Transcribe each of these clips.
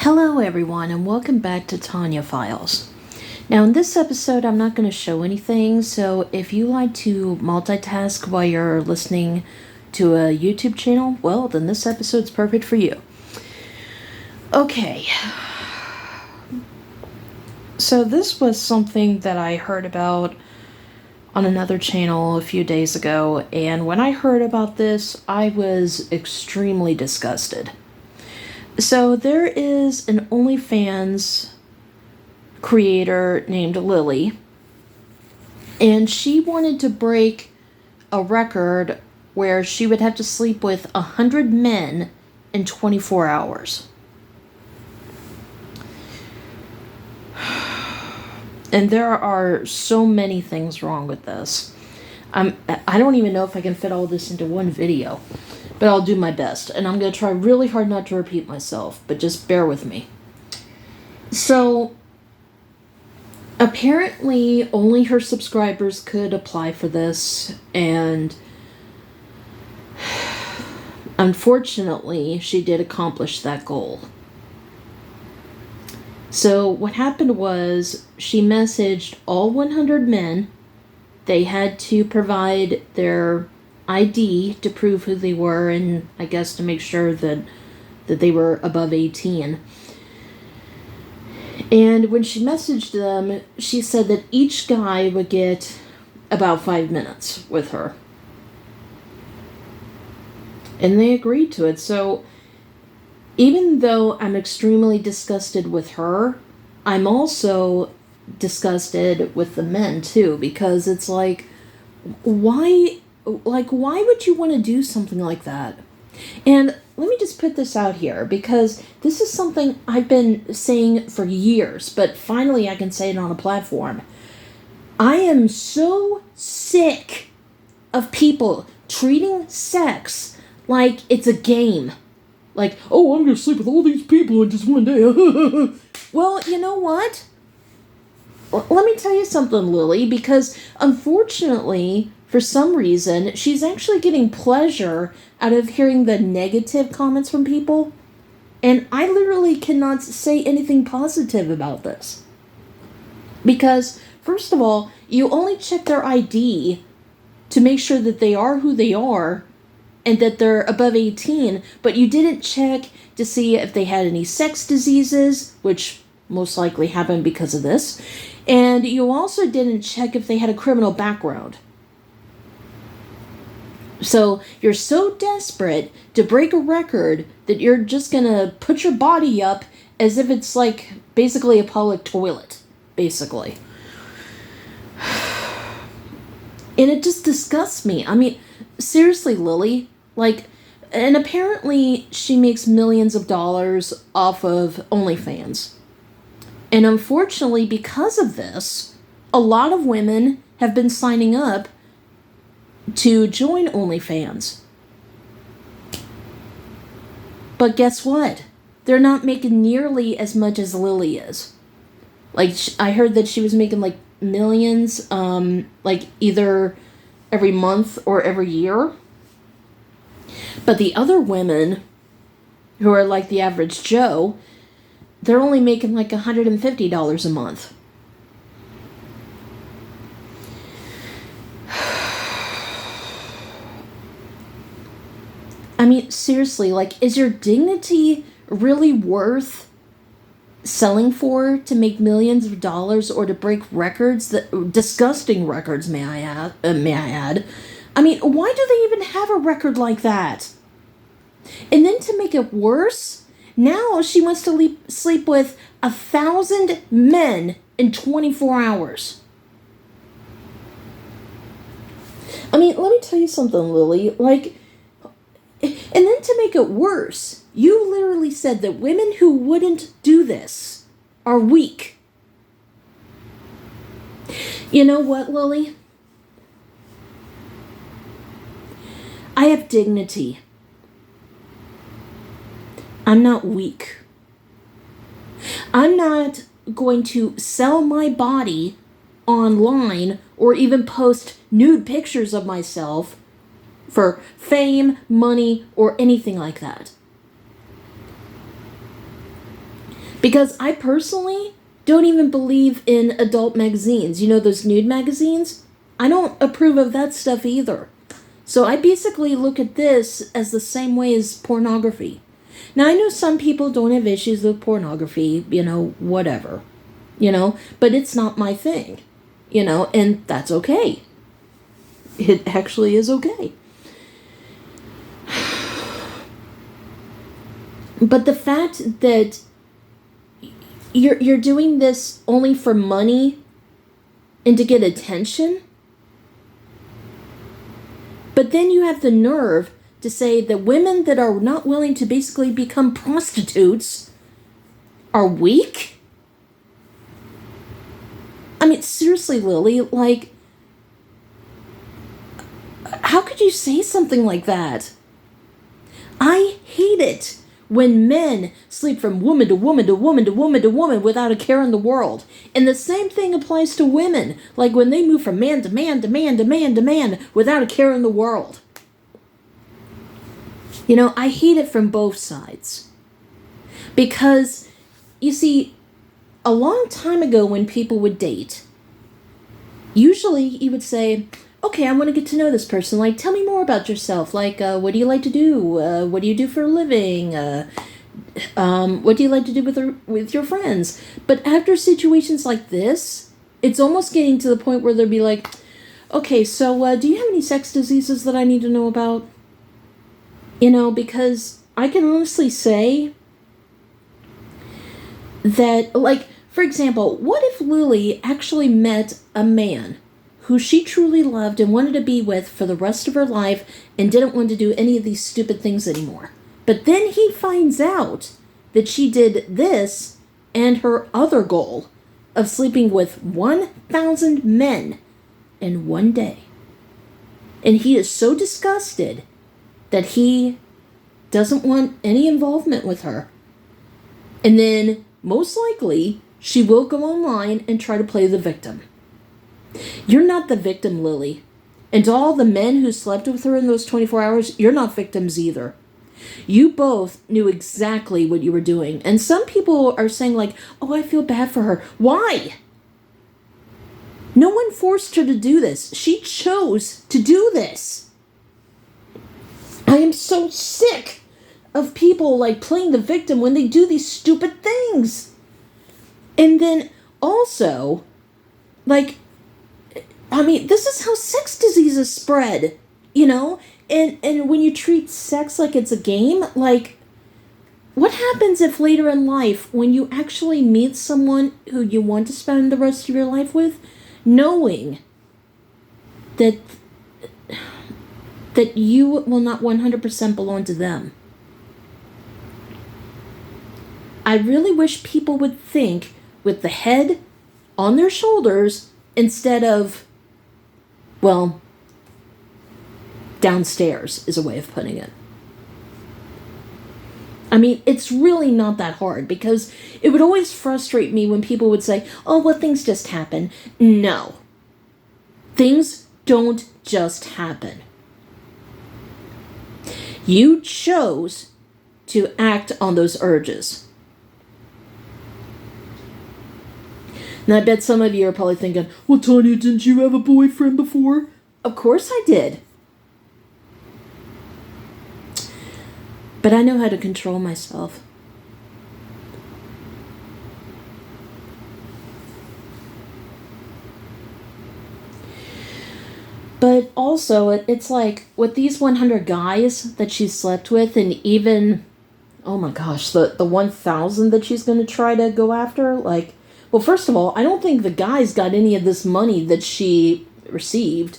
Hello everyone and welcome back to Tanya Files. Now in this episode I'm not going to show anything, so if you like to multitask while you're listening to a YouTube channel, well then this episode's perfect for you. Okay, so this was something that I heard about on another channel a few days ago, and when I heard about this I was extremely disgusted. So there is an OnlyFans creator named Lily, and she wanted to break a record where she would have to sleep with 100 men in 24 hours. And there are so many things wrong with this. I don't even know if I can fit all this into one video. But I'll do my best, and I'm going to try really hard not to repeat myself, but just bear with me. So, apparently only her subscribers could apply for this, and unfortunately, she did accomplish that goal. So, what happened was, she messaged all 100 men. They had to provide their ID to prove who they were, and I guess to make sure that they were above 18. And when she messaged them, she said that each guy would get about 5 minutes with her. And they agreed to it. So even though I'm extremely disgusted with her, I'm also disgusted with the men too, because it's like, why would you want to do something like that? And let me just put this out here, because this is something I've been saying for years, but finally I can say it on a platform. I am so sick of people treating sex like it's a game. Like, oh, I'm going to sleep with all these people in just one day. Well, you know what? Let me tell you something, Lily, because unfortunately, for some reason, she's actually getting pleasure out of hearing the negative comments from people. And I literally cannot say anything positive about this. Because, first of all, you only check their ID to make sure that they are who they are and that they're above 18, but you didn't check to see if they had any sex diseases, which most likely happened because of this. And you also didn't check if they had a criminal background. So you're so desperate to break a record that you're just gonna put your body up as if it's like basically a public toilet, basically. And it just disgusts me. I mean, seriously, Lily, and apparently she makes millions of dollars off of OnlyFans. And unfortunately, because of this, a lot of women have been signing up to join OnlyFans. But guess what? They're not making nearly as much as Lily is. I heard that she was making millions, either every month or every year. But the other women, who are like the average Joe, they're only making $150 a month. I mean, seriously, is your dignity really worth selling for to make millions of dollars or to break records, disgusting records, may I add? I mean, why do they even have a record like that? And then to make it worse, now she wants to sleep with 1,000 men in 24 hours. I mean, let me tell you something, Lily, and then to make it worse, you literally said that women who wouldn't do this are weak. You know what, Lily? I have dignity. I'm not weak. I'm not going to sell my body online or even post nude pictures of myself for fame, money, or anything like that. Because I personally don't even believe in adult magazines. You know, those nude magazines? I don't approve of that stuff either. So I basically look at this as the same way as pornography. Now, I know some people don't have issues with pornography, whatever, but it's not my thing, and that's okay. It actually is okay. But the fact that you're doing this only for money and to get attention, but then you have the nerve to say that women that are not willing to basically become prostitutes are weak? I mean, seriously, Lily, like, how could you say something like that? I hate it when men sleep from woman to woman to woman to woman to woman without a care in the world. And the same thing applies to women, like when they move from man to man to man to man to man without a care in the world. I hate it from both sides. Because, you see, a long time ago when people would date, usually you would say, okay, I want to get to know this person. Like, tell me more about yourself. Like, what do you like to do? What do you do for a living? What do you like to do with your friends? But after situations like this, it's almost getting to the point where they'll be like, okay, so do you have any sex diseases that I need to know about? Because I can honestly say that, like, for example, what if Lily actually met a man who she truly loved and wanted to be with for the rest of her life and didn't want to do any of these stupid things anymore? But then he finds out that she did this and her other goal of sleeping with 1,000 men in one day. And he is so disgusted that he doesn't want any involvement with her. And then, most likely, she will go online and try to play the victim. You're not the victim, Lily. And to all the men who slept with her in those 24 hours, you're not victims either. You both knew exactly what you were doing. And some people are saying like, oh, I feel bad for her. Why? No one forced her to do this. She chose to do this. I am so sick of people like playing the victim when they do these stupid things. And then also, like, I mean, this is how sex diseases spread, And when you treat sex like it's a game, like, what happens if later in life, when you actually meet someone who you want to spend the rest of your life with, knowing that you will not 100% belong to them? I really wish people would think with the head on their shoulders instead of, well, downstairs is a way of putting it. I mean, it's really not that hard because it would always frustrate me when people would say, oh, well, things just happen. No. Things don't just happen. You chose to act on those urges. And I bet some of you are probably thinking, well, Tanya, didn't you have a boyfriend before? Of course I did. But I know how to control myself. But also, it's like, with these 100 guys that she slept with, and even, oh my gosh, the 1,000 that she's going to try to go after, like, well, first of all, I don't think the guys got any of this money that she received.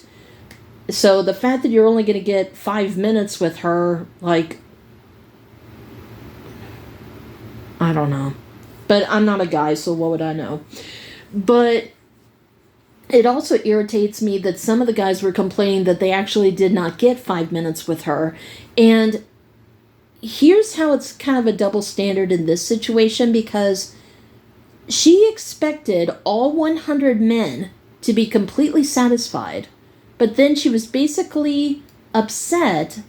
So the fact that you're only going to get 5 minutes with her, like, I don't know. But I'm not a guy, so what would I know? But it also irritates me that some of the guys were complaining that they actually did not get 5 minutes with her. And here's how it's kind of a double standard in this situation, because she expected all 100 men to be completely satisfied, but then she was basically upset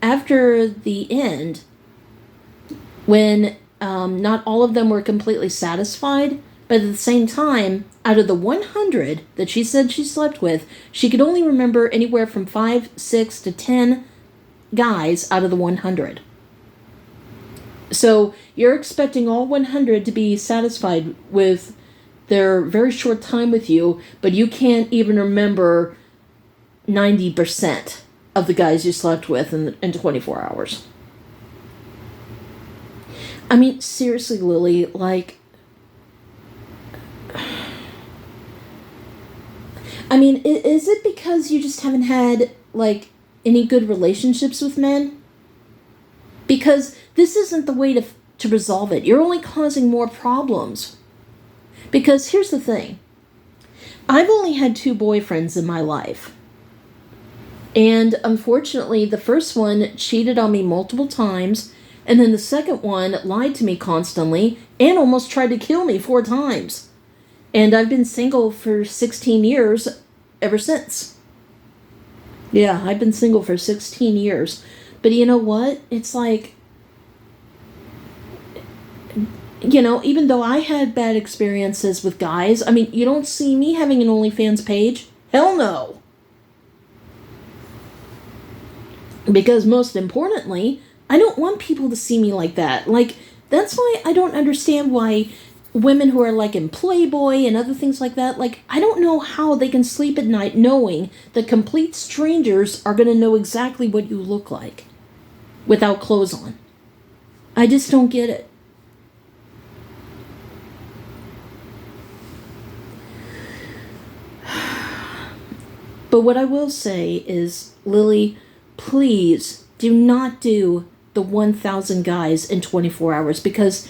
after the end when Not all of them were completely satisfied, but at the same time, out of the 100 that she said she slept with, she could only remember anywhere from 5, 6 to 10 guys out of the 100. So you're expecting all 100 to be satisfied with their very short time with you, but you can't even remember 90% of the guys you slept with in 24 hours. I mean, seriously, Lily, like, I mean, is it because you just haven't had, like, any good relationships with men? Because this isn't the way to resolve it. You're only causing more problems. Because here's the thing. I've only had 2 boyfriends in my life. And unfortunately, the first one cheated on me multiple times, and then the second one lied to me constantly and almost tried to kill me 4 times. And I've been single for 16 years ever since. Yeah, I've been single for 16 years. But you know what? It's like, you know, even though I had bad experiences with guys, I mean, you don't see me having an OnlyFans page. Hell no. Because most importantly, I don't want people to see me like that. Like, that's why I don't understand why women who are like in Playboy and other things like that, like, I don't know how they can sleep at night knowing that complete strangers are going to know exactly what you look like without clothes on. I just don't get it. But what I will say is, Lily, please do not do the 1,000 guys in 24 hours because,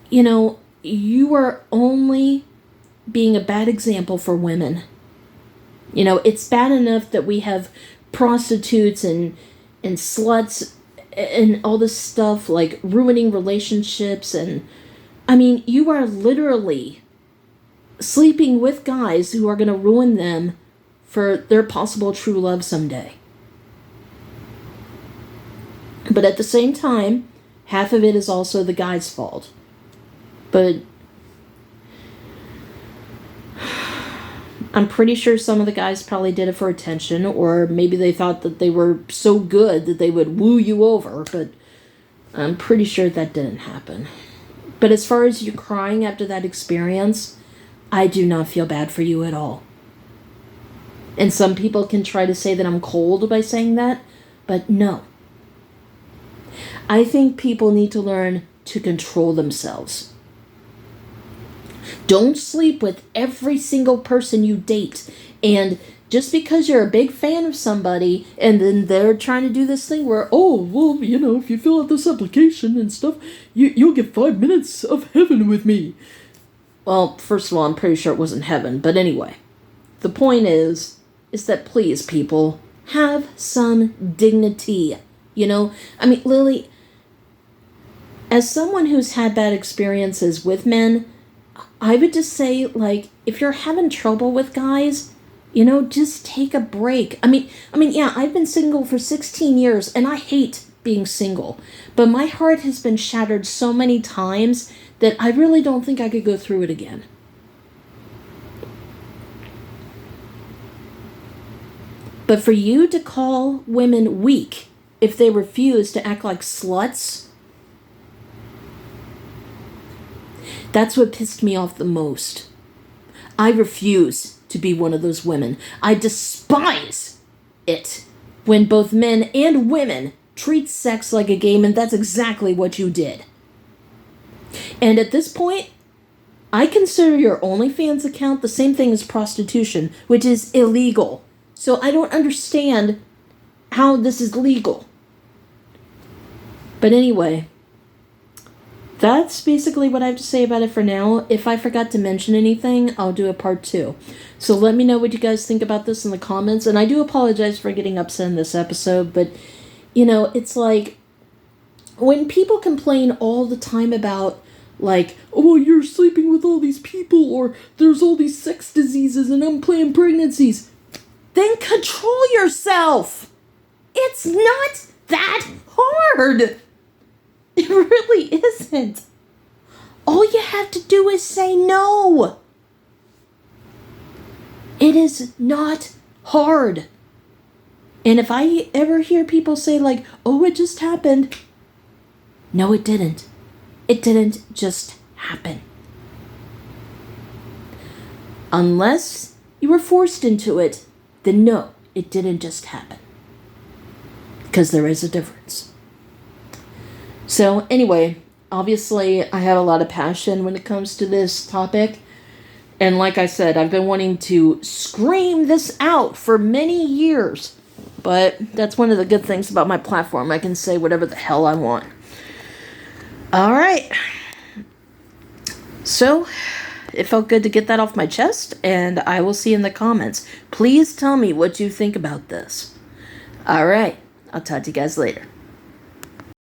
you know, you are only being a bad example for women. You know, it's bad enough that we have prostitutes and sluts and all this stuff, like ruining relationships. And, I mean, you are literally sleeping with guys who are going to ruin them for their possible true love someday. But at the same time, half of it is also the guy's fault. But I'm pretty sure some of the guys probably did it for attention, or maybe they thought that they were so good that they would woo you over, but I'm pretty sure that didn't happen. But as far as you crying after that experience, I do not feel bad for you at all. And some people can try to say that I'm cold by saying that, but no. I think people need to learn to control themselves. Don't sleep with every single person you date. And just because you're a big fan of somebody and then they're trying to do this thing where, oh, well, you know, if you fill out this application and stuff, you'll get 5 minutes of heaven with me. Well, first of all, I'm pretty sure it wasn't heaven. But anyway, the point is that please, people, have some dignity. You know, I mean, Lily, as someone who's had bad experiences with men, I would just say, like, if you're having trouble with guys, you know, just take a break. I mean, yeah, I've been single for 16 years, and I hate being single. But my heart has been shattered so many times that I really don't think I could go through it again. But for you to call women weak if they refuse to act like sluts, that's what pissed me off the most. I refuse to be one of those women. I despise it when both men and women treat sex like a game, and that's exactly what you did. And at this point, I consider your OnlyFans account the same thing as prostitution, which is illegal. So I don't understand how this is legal. But anyway, that's basically what I have to say about it for now. If I forgot to mention anything, I'll do a part 2. So let me know what you guys think about this in the comments. And I do apologize for getting upset in this episode, but, you know, it's like, when people complain all the time about, like, oh, you're sleeping with all these people, or there's all these sex diseases and unplanned pregnancies, then control yourself. It's not that hard. It really isn't. All you have to do is say no. It is not hard. And if I ever hear people say, like, oh, it just happened. No, it didn't. It didn't just happen. Unless you were forced into it, then no, it didn't just happen. Because there is a difference. So anyway, obviously I have a lot of passion when it comes to this topic. And like I said, I've been wanting to scream this out for many years. But that's one of the good things about my platform. I can say whatever the hell I want. Alright. So, it felt good to get that off my chest, and I will see you in the comments. Please tell me what you think about this. Alright, I'll talk to you guys later.